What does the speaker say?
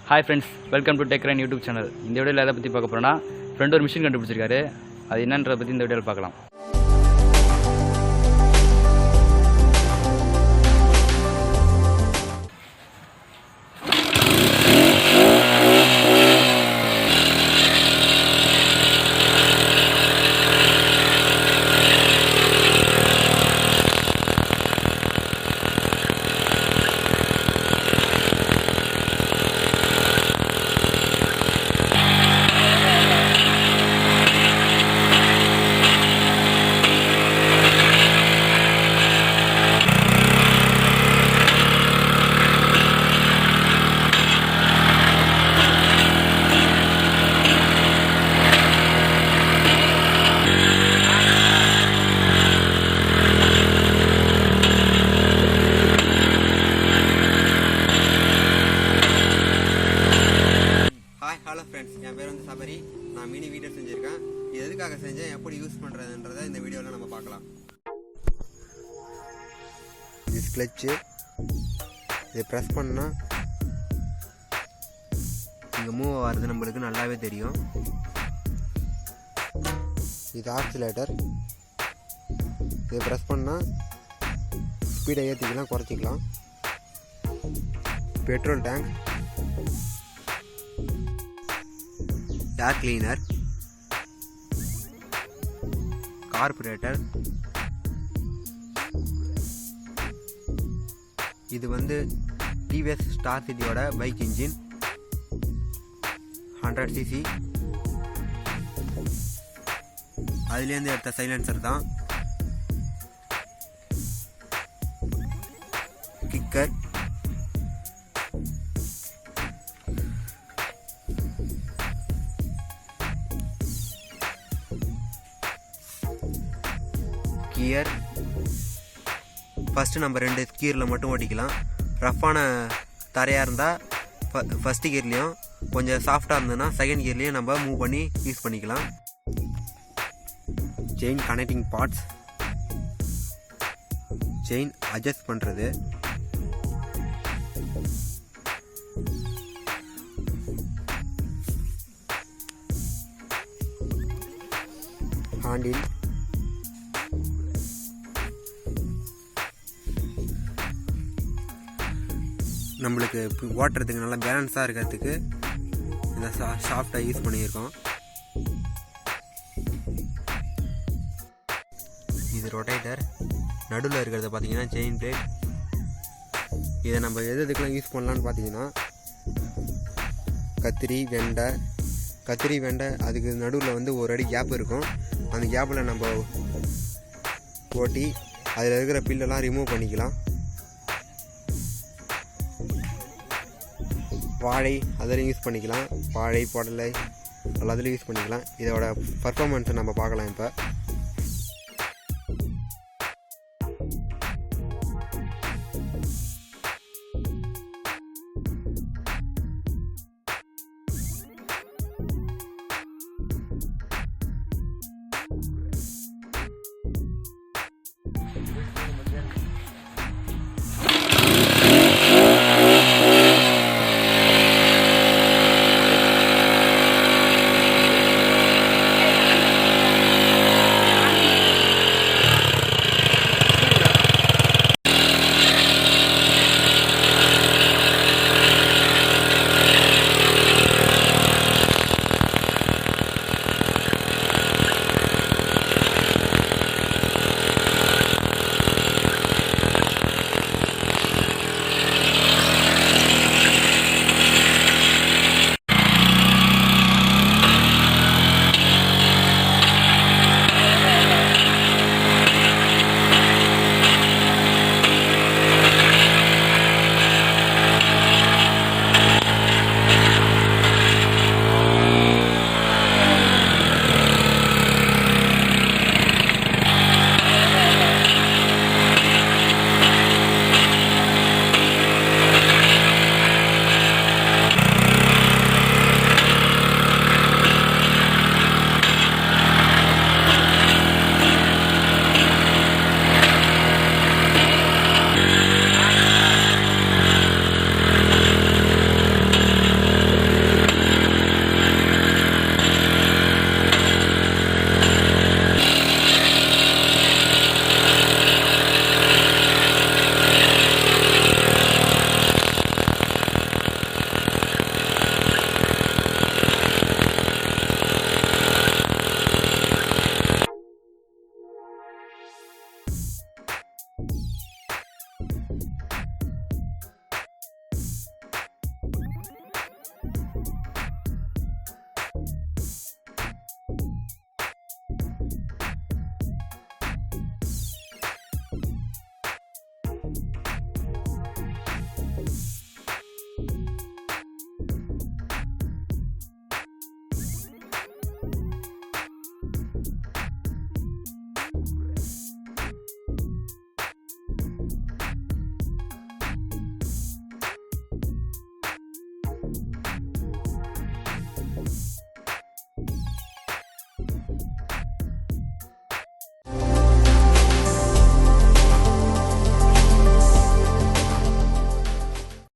Hi friends, welcome to TechRun YouTube channel. இந்த வீடியோல எதை பத்தி பார்க்க போறோம்னா ஃப்ரெண்ட் ஒரு மிஷின் கண்டுபிடிச்சிருக்காரு. அது என்னன்றத பத்தி இந்த வீடியோல பார்க்கலாம். ஹலோ ஃப்ரெண்ட்ஸ், என் பேர் வந்து சபரி. நான் மினி வீடியோ செஞ்சுருக்கேன். இது எதுக்காக செஞ்சேன், எப்படி யூஸ் பண்ணுறதுன்றதை இந்த வீடியோவில் நம்ம பார்க்கலாம். இது கிளச்சு. இதை ப்ரெஸ் பண்ணால் இங்கே மூவ் ஆகிறது நம்மளுக்கு நல்லாவே தெரியும். இது ஆக்சிலேட்டர். இதை ப்ரெஸ் பண்ணால் ஸ்பீடை ஏற்றிக்கலாம், குறைச்சிக்கலாம். Petrol tank, air cleaner, carburettor. இது வந்து டிவிஎஸ் ஸ்டார் சிட்டியோட பைக் இன்ஜின், 100cc. அதுலேருந்து எடுத்த சைலன்சர் தான். Kicker, gear. ஃபஸ்ட்டு நம்ம 2 கியரில் மட்டும் ஓட்டிக்கலாம். ரஃப்பான தரையாக இருந்தால் ஃபஸ்ட்டு கியர்லேயும், கொஞ்சம் சாஃப்டாக இருந்ததுன்னா செகண்ட் கியர்லேயும் நம்ம மூவ் பண்ணி யூஸ் பண்ணிக்கலாம். Chain connecting parts, chain adjust பண்ணுறது, ஹேண்டில், நம்மளுக்கு ஓட்டுறதுக்கு நல்லா பேலன்ஸாக இருக்கிறதுக்கு இந்த சாஃப்டாக யூஸ் பண்ணியிருக்கோம். இது ரொட்டேட்டர். நடுவில் இருக்கிறத பார்த்தீங்கன்னா செயின் பிளேட். இதை நம்ம எதுக்கெல்லாம் யூஸ் பண்ணலான்னு பார்த்தீங்கன்னா கத்திரி, வெண்டை. அதுக்கு நடுவில் வந்து ஒரு அடி கேப் இருக்கும். அந்த கேப்பில் நம்ம ஓட்டி அதில் இருக்கிற பில்லெல்லாம் ரிமூவ் பண்ணிக்கலாம். வாழை அதிலையும் யூஸ் பண்ணிக்கலாம். வாழை, புடலை எல்லாத்துலேயும் யூஸ் பண்ணிக்கலாம். இதோட பர்ஃபார்மன்ஸை நம்ம பார்க்கலாம். இப்போ